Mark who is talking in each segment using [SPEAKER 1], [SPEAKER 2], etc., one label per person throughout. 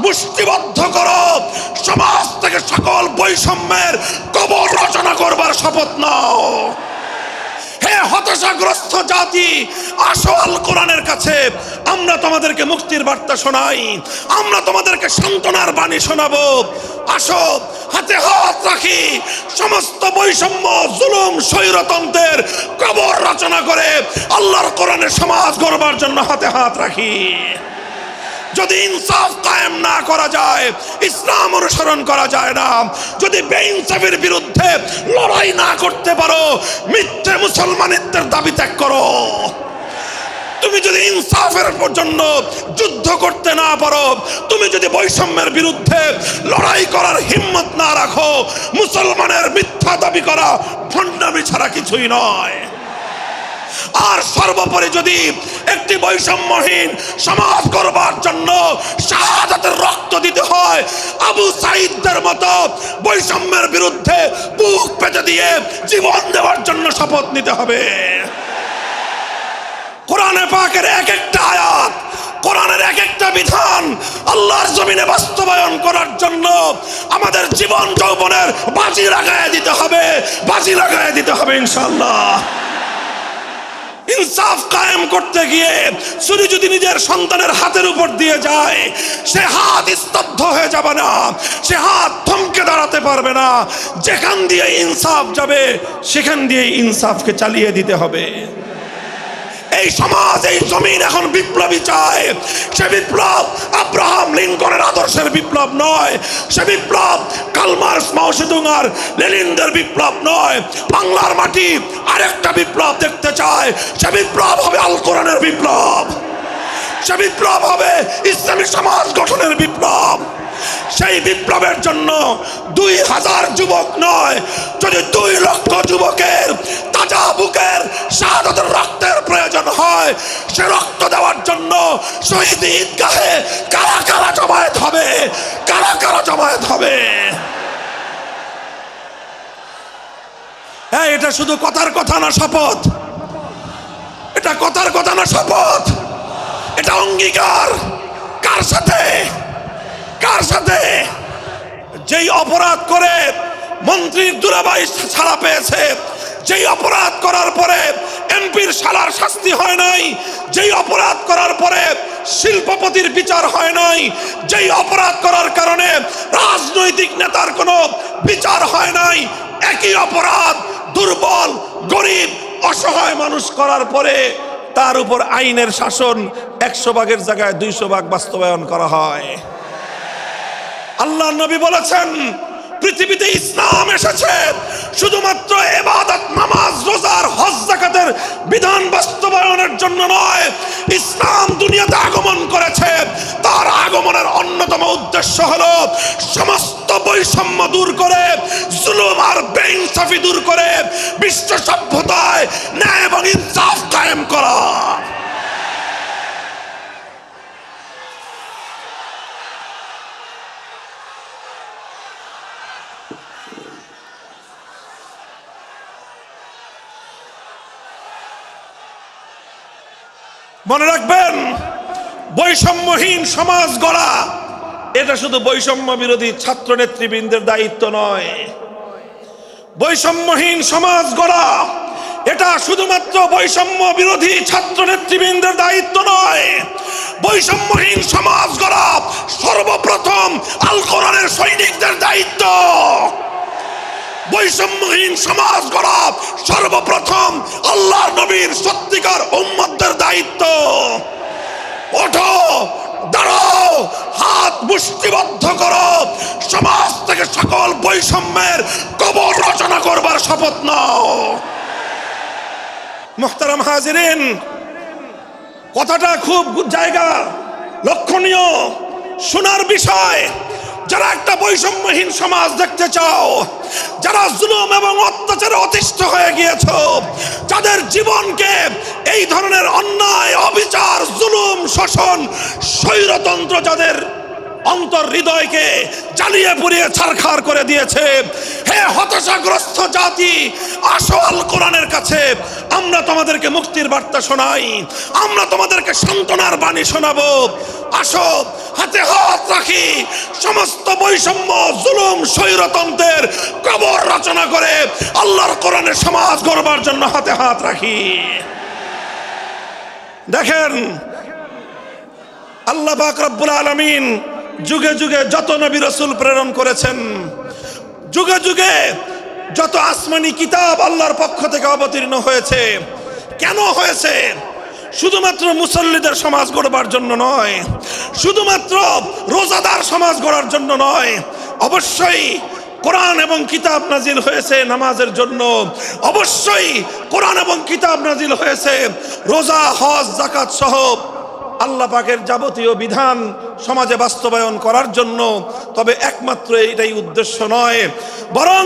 [SPEAKER 1] মুষ্টিবদ্ধ করো, সমাজ থেকে সকল বৈষম্যের কবর রচনা করবার শপথ নাও। হে হতাশাগ্রস্ত জাতি, আসো আল কোরআনের কাছে, আমরা তোমাদেরকে মুক্তির বার্তা শোনাই, আমরা তোমাদেরকে সান্ত্বনার বাণী শোনাবো। আসো হাতে হাত রাখি, সমস্ত বৈষম্য, জুলুম, স্বৈরতন্ত্রের কবর রচনা করে আল্লাহর কোরআনের সমাজ গড়বার জন্য হাতে হাত রাখি। যদি ইনসাফ কায়েম না করা যায়, ইসলাম অনুসরণ করা যায় না, যদি বেইনসাফের বিরুদ্ধে লড়াই না করতে পারো, মিথ্যে মুসলমানিত্বের দাবি ত্যাগ করো। তুমি যদি ইনসাফের জন্য যুদ্ধ করতে না পারো, তুমি যদি বৈষম্যের বিরুদ্ধে লড়াই করার হিম্মত না রাখো, মুসলমানের মিথ্যা দাবি করা ভণ্ডামি ছাড়া কিছুই নয়। আর সর্বোপরি যদি একটি বৈষম্যহীন সমাজ গড়বার জন্য শাহাদাতের রক্ত দিতে হয়, আবু সাঈদদের মতো বৈষম্যের বিরুদ্ধে বুক পেতে দিয়ে জীবন দেওয়ার জন্য শপথ নিতে হবে। কোরআনে পাকের এক একটা আয়াত, কোরআনের এক একটা বিধান আল্লাহর জমিনে বাস্তবায়ন করার জন্য আমাদের জীবন যৌবনের বাজি লাগায় দিতে হবে, বাজি লাগায় দিতে হবে ইনশাআল্লাহ। ইনসাফ কায়েম করতে গিয়ে ছুরি যদি নিজের সন্তানের হাতের উপর দিয়ে যায়, সে হাত স্তব্ধ হয়ে যাবে না, সে হাত থমকে দাঁড়াতে পারবে না। যেখান দিয়ে ইনসাফ যাবে সেখান দিয়ে ইনসাফকে চালিয়ে দিতে হবে। এই সমাজ, এই জমিন এখন বিপ্লবী চায়। সে বিপ্লব আব্রাহাম লিঙ্কনের আদর্শের বিপ্লব নয়, সে বিপ্লব কার্ল মার্কস, মাও সেতুং আর লেনিনদের বিপ্লব নয়। বাংলার মাটি আরেকটা বিপ্লব দেখতে চায়, সে বিপ্লব হবে আল কোরআনের বিপ্লব, সে বিপ্লব হবে ইসলামী সমাজ গঠনের বিপ্লব। সেই বিপ্লবের জন্য 2000 যুবক নয়, যদি 2 লক্ষ যুবকের তাজা বুকের শাহাদাতের রক্তের প্রয়োজন হয়, সে রক্ত দেওয়ার জন্য শহীদ ঈদগাহে কারা কারা জমায়েত হবে, কারা কারা জমায়েত হবে। হ্যাঁ, এটা শুধু কথার কথা না, শপথ। এটা কথার কথা না, শপথ। এটা অঙ্গীকার। কার সাথে? কার সাথে? যেই অপরাধ করে মন্ত্রীর দুলাভাই ছাড়া পেয়েছে, যেই অপরাধ করার পরে এমপির শালার শাস্তি হয় নাই, যেই অপরাধ করার পরে শিল্পপতির বিচার হয় নাই, যেই অপরাধ করার কারণে রাজনৈতিক নেতার কোনো বিচার হয় নাই, একই অপরাধ দুর্বল, গরিব, অসহায় মানুষ করার পরে তার উপর আইনের শাসন 100 ভাগের জায়গায় 200 ভাগ বাস্তবায়ন করা হয়। আল্লাহ নবী বলেছেন, পৃথিবীতে ইসলাম এসেছে শুধুমাত্র ইবাদত, নামাজ, রোজার, হজ, যাকাতের বিধান বাস্তবায়নের জন্য নয়। ইসলাম দুনিয়াতে আগমন করেছে, তার আগমনের অন্যতম উদ্দেশ্য হলো সমস্ত বৈষম্য দূর করে, জুলুম আর বেইনসাফি দূর করে বিশ্ব সভ্যতায় ন্যায় এবং ইনসাফ কায়েম করা। মনে রাখবেন, বৈষম্যহীন সমাজ গড়া এটা শুধু বৈষম্য বিরোধী ছাত্র নেতৃবৃন্দের দায়িত্ব নয়। বৈষম্যহীন সমাজ গড়া এটা শুধুমাত্র বৈষম্য বিরোধী ছাত্র নেতৃবৃন্দের দায়িত্ব নয়। বৈষম্যহীন সমাজ গড়া সর্বপ্রথম আল কোরআনের সৈনিকদের দায়িত্ব। বৈষম্যহীন সমাজ গড়া সর্বপ্রথম আল্লাহর নবীর সত্যিকার উম্মতদের দায়িত্ব। ওঠো, দাঁড়াও, হাত মুষ্টিবদ্ধ করো, সমাজ থেকে সকল বৈষম্যের কবর রচনা করবার শপথ নাও। মুহতারাম হাজিরিন, কথাটা খুব জায়গা লক্ষণীয়, শোনার বিষয়। যারা একটা বৈষম্যহীন সমাজ দেখতে চাও, যারা জুলুম এবং অত্যাচারে অতিষ্ঠ হয়ে গিয়েছ, যাদের জীবনকে এই ধরনের অন্যায়, অবিচার, জুলুম, শোষণ, স্বৈরতন্ত্র যাদের অন্তর হৃদয়কে জ্বালিয়ে পুড়িয়ে ছারখার করে দিয়েছে, হে হতাশাগ্রস্ত জাতি, আসো আল কোরআনের কাছে, আমরা তোমাদেরকে মুক্তির বার্তা শোনাই, আমরা তোমাদেরকে সান্ত্বনার বাণী শোনাবো। আসো হাতে হাত রাখি, সমস্ত বৈষম্য, জুলুম, স্বৈরতন্ত্রের কবর রচনা করে আল্লাহর কোরআনের সমাজ গড়বার জন্য হাতে হাত রাখি। দেখেন, আল্লাহ পাক রব্বুল আলামিন যুগে যুগে যত নবী রাসূল প্রেরণ করেছেন, যুগে যুগে যত আসমানি কিতাব আল্লাহর পক্ষ থেকে অবতীর্ণ হয়েছে, কেন হয়েছে? শুধুমাত্র মুসল্লিদের সমাজ গড়বার জন্য নয়, শুধুমাত্র রোজাদার সমাজ গড়ার জন্য নয়, অবশ্যই কোরআন এবং কিতাব নাজিল হয়েছে নামাজের জন্য, অবশ্যই কোরআন এবং কিতাব নাজিল হয়েছে রোজা, হজ, যাকাত সহ আল্লাহ পাকের যাবতীয় বিধান সমাজে বাস্তবায়ন করার জন্য। তবে একমাত্র এটাই উদ্দেশ্য নয়, বরং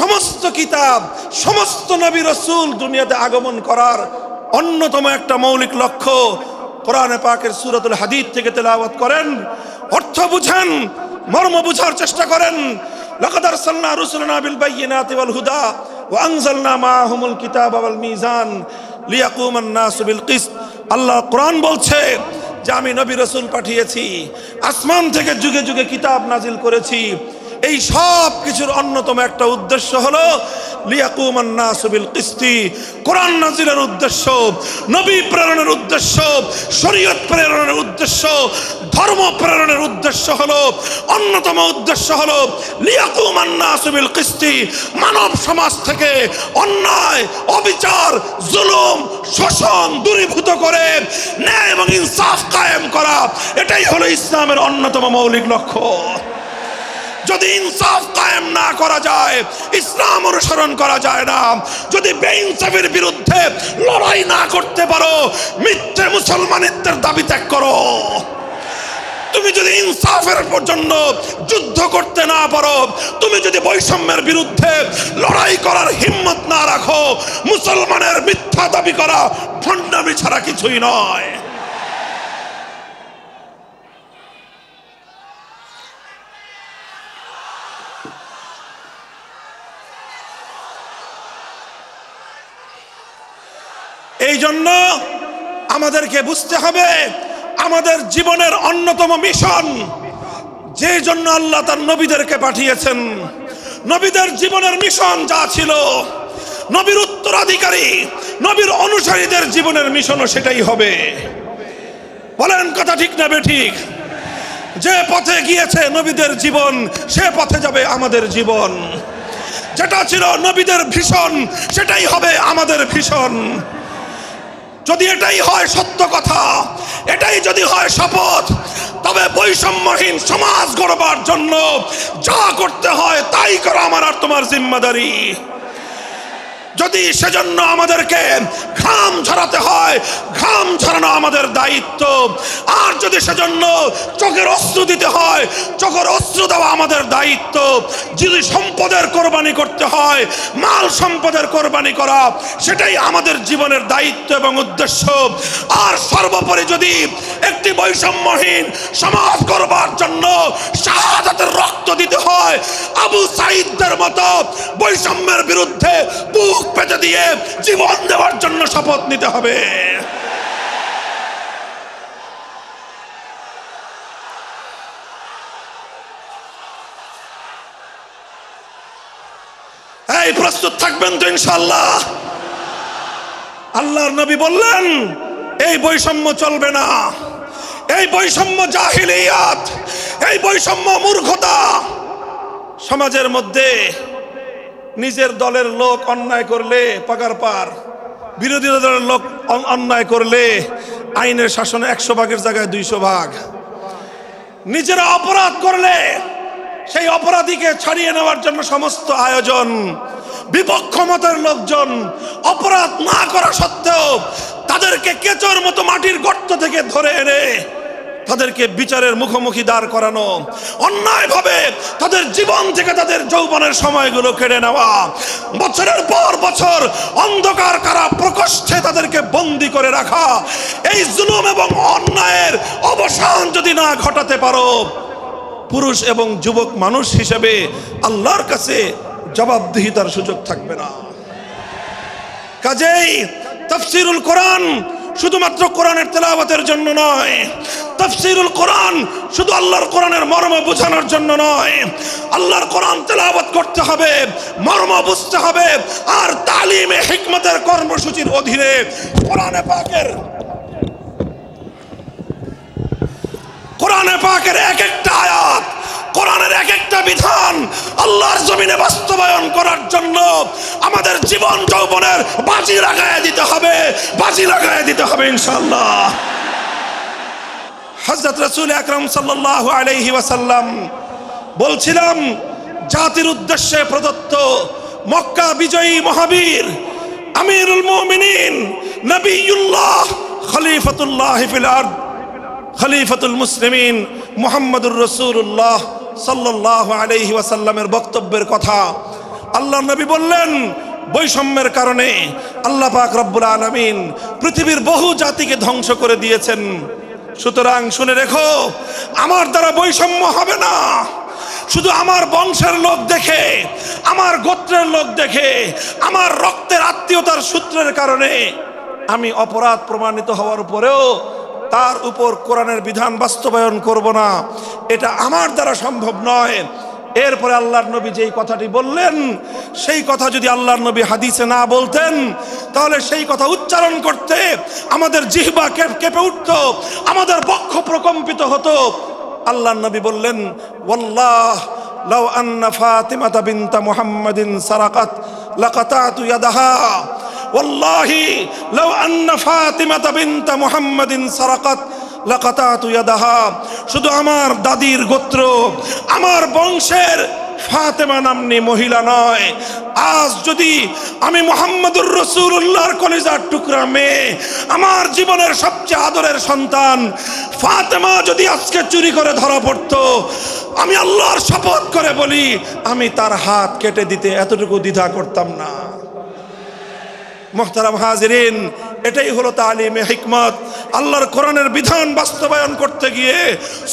[SPEAKER 1] সমস্ত কিতাব, সমস্ত নবী রাসূল দুনিয়াতে আগমন করার অন্যতম একটা মৌলিক লক্ষ্য। কোরআনে পাকের সূরাতুল হাদীদ থেকে তেলাওয়াত করেন, অর্থ বুঝেন, মর্ম বুঝার চেষ্টা করেন। লাকাদ আরসালনা রুসুলানা বিল বায়িনাতি ওয়াল হুদা ওয়া আনজালনা মাআহুমুল কিতাবা ওয়াল মিজান লিয়াকুমান নাসু বিল কিসত। আল্লাহ কোরআন বলছে যে আমি নবী রাসূল পাঠিয়েছি, আসমান থেকে যুগে যুগে কিতাব নাজিল করেছি। এই সব কিছুর অন্যতম একটা উদ্দেশ্য হলো লিয়াকুমান নাসু বিল কিসতি। কোরআন নাজিলের উদ্দেশ্য, নবী প্রেরণের উদ্দেশ্য, শরীয়ত প্রেরণের উদ্দেশ্য, ধর্ম প্রেরণের উদ্দেশ্য হলো, অন্যতম উদ্দেশ্য হলো লিয়াকুমান নাসু বিল কিসতি। মানব সমাজ থেকে অন্যায়, অবিচার, জুলুম, শোষণ দূরীভূত করে ন্যায় এবং ইনসাফ কায়েম করা, এটাই হলো ইসলামের অন্যতম মৌলিক লক্ষ্য। যদি ইনসাফ কায়েম না করা যায়, ইসলাম অনুসরণ করা যায় না। যদি বেইনসাফের বিরুদ্ধে লড়াই না করতে পারো, মিথ্যে মুসলমানিত্বের দাবি ত্যাগ করো। তুমি যদি ইনসাফের জন্য যুদ্ধ করতে না পারো, তুমি যদি বৈষম্যের বিরুদ্ধে লড়াই করার হিম্মত না রাখো, মুসলমানের মিথ্যা দাবি করা ভণ্ডামি ছাড়া কিছুই নয়। এই জন্য আমাদেরকে বুঝতে হবে, আমাদের জীবনের অন্যতম মিশন, যে জন্য আল্লাহ তার নবীদেরকে পাঠিয়েছেন, নবীদের জীবনের মিশন যা ছিল, নবীর উত্তরাধিকারী, নবীর অনুসারীদের জীবনের মিশনও সেটাই হবে। বলেন কথা ঠিক না বেঠিক? যে পথে গিয়েছে নবীদের জীবন, সে পথে যাবে আমাদের জীবন। যেটা ছিল নবীদের ভীষণ, সেটাই হবে আমাদের ভীষণ। যদি এটাই হয় সত্য কথা, এটাই যদি হয় শপথ, তবে বৈষম্যহীন সমাজ গড়বার জন্য যা করতে হয় তাই করা আমার আর তোমার জিম্মাদারি। যদি সেজন্য আমাদেরকে ঘাম ঝরাতে হয়, ঘাম ঝরানো আমাদের দায়িত্ব। আর যদি সেজন্য চোখের অশ্রু দিতে হয়, চোখের অশ্রু দেওয়া আমাদের দায়িত্ব। যদি সম্পদের কোরবানি করতে হয়, মাল সম্পদের কোরবানি করা, সেটাই আমাদের জীবনের দায়িত্ব এবং উদ্দেশ্য। আর সর্বোপরি যদি একটি বৈষম্যহীন সমাজ গড়বার জন্য শাহাদাতের রক্ত দিতে হয়, আবু সাঈদদের মতো বৈষম্যের বিরুদ্ধে বুক পেতে দিয়ে জীবন দেওয়ার জন্য শপথ নিতে হবে। এই প্রস্তুত থাকবেন তো ইনশাআল্লাহ? আল্লাহর নবী বললেন এই বৈষম্য চলবে না, এই বৈষম্য জাহিলিয়াত, এই বৈষম্য মূর্খতা। সমাজের মধ্যে নিজের দলের লোক অন্যায় করলে পাগার পার, বিরোধী দলের লোক অন্যায় করলে আইনের শাসনে 100 ভাগের জায়গায় 200 ভাগ। নিজেরা অপরাধ করলে সেই অপরাধীকে ছাড়িয়ে নেওয়ার জন্য সমস্ত আয়োজন। বিপক্ষ মতের লোকজন অপরাধ না করা সত্ত্বেও তাদেরকে কেচোর মতো মাটির গর্ত থেকে ধরে এনে তাদেরকে বিচারের মুখোমুখি দাঁড় করানো, অন্যায়ভাবে তাদের জীবন থেকে তাদের যৌবনের সময়গুলো কেড়ে নেওয়া, বছরের পর বছর অন্ধকার কারা প্রকোষ্ঠে তাদেরকে বন্দি করে রাখা। এই জুলুম এবং অন্যায়ের অবসান যদি না ঘটাতে পারো, পুরুষ এবং যুবক মানুষ হিসেবে আল্লাহর কাছে জবাবদিহিতার সুযোগ থাকবে না। কাজেই তাফসীরুল কোরআন শুধুমাত্র কোরআনের তেলাওয়াতের জন্য নয়, তাফসীরুল কোরআন শুধু আল্লাহর কোরআনের মর্ম বোঝানোর জন্য নয়, আল্লাহর কোরআন তেলাওয়াত করতে হবে, মর্ম বুঝতে হবে, আর তালিমে হিকমতের কর্মসূচির অধীনে কোরআনে পাকের এক একটা আয়াত, কোরআনের এক একটা বিধান আল্লাহর জমিনে বাস্তবায়ন করার জন্য আমাদের জীবন যৌবনের বাজি লাগায় দিতে হবে ইনশাআল্লাহ। হযরত রাসূল আকরাম সাল্লাল্লাহু আলাইহি ওয়াসাল্লাম বলছিলাম, জাতির উদ্দেশ্যে প্রদত্ত মক্কা বিজয়ী মহাবীর আমিরুল মুমিনিন নবিয়ুল্লাহ খলিফাতুল্লাহ ফিল আরদ খলিফাতুল মুসলিমিন মুহাম্মদুর রাসূলুল্লাহ সাল্লাল্লাহু আলাইহি ওয়াসাল্লামের বক্তব্যের কথা আল্লাহর নবী বললেন, বৈষম্যের কারণে আল্লাহ পাক রব্বুল আলামিন পৃথিবীর বহু জাতিকে ধ্বংস করে দিয়েছেন। সুতরাং শুনে রেখো, আমার দ্বারা বৈষম্য হবে না। শুধু আমার বংশের লোক দেখে, আমার গোত্রের লোক দেখে, আমার রক্তের আত্মীয়তার সূত্রের কারণে আমি অপরাধ প্রমাণিত হওয়ার পরেও তার উপর কোরআনের বিধান বাস্তবায়ন করব না, এটা আমার দ্বারা সম্ভব নয়। এরপরে আল্লাহর নবী যেই কথাটি বললেন, সেই কথা যদি আল্লাহর নবী হাদিসে না বলতেন, তাহলে সেই কথা উচ্চারণ করতে আমাদের জিহ্বা কেঁপে উঠত, আমাদের বক্ষ প্রকম্পিত হতো। আল্লাহর নবী বললেন, ওয়াল্লাহ লাউ আন্না ফাতিমাতা বিনতা মুহাম্মাদিন সারাকাত লাকাতাতু ইয়াদাহা, ওয়াল্লাহি লাউ আন্না ফাতিমাতা বিনতা মুহাম্মাদিন সারাকাত লাকাতাতু ইয়াদাহা। শুধু আমার দাদির গোত্র, আমার বংশের ফাতেমা নামনি মহিলা নয়, আজ যদি আমি মুহাম্মদুর রাসূলুল্লাহর কলিজার টুকরা মেয়ে, আমার জীবনের সবচেয়ে আদরের সন্তান ফাতেমা যদি আজকে চুরি করে ধরা পড়তো, আমি আল্লাহর শপথ করে বলি, আমি তার হাত কেটে দিতে এতটুকু দ্বিধা করতাম না। মুহতারাম হাজিরিন, এটাই হলো তালিমে হিকমত। আল্লাহর কোরআনের বিধান বাস্তবায়ন করতে গিয়ে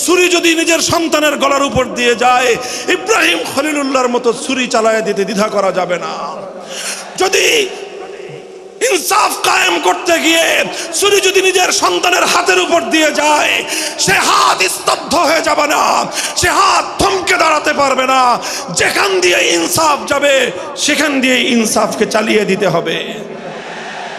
[SPEAKER 1] ছুরি যদি নিজের সন্তানের গলার উপর দিয়ে যায়, ইব্রাহিম খলিলুল্লাহর মতো ছুরি চালায় দিতে দ্বিধা করা যাবে না। যদি ইনসাফ কায়েম করতে গিয়ে ছুরি যদি নিজের সন্তানের হাতের উপর দিয়ে যায়, সে হাত স্তব্ধ হয়ে যাবে না, সে হাত থমকে দাঁড়াতে পারবে না। যেখান দিয়ে ইনসাফ যাবে সেখান দিয়ে ইনসাফকে চালিয়ে দিতে হবে।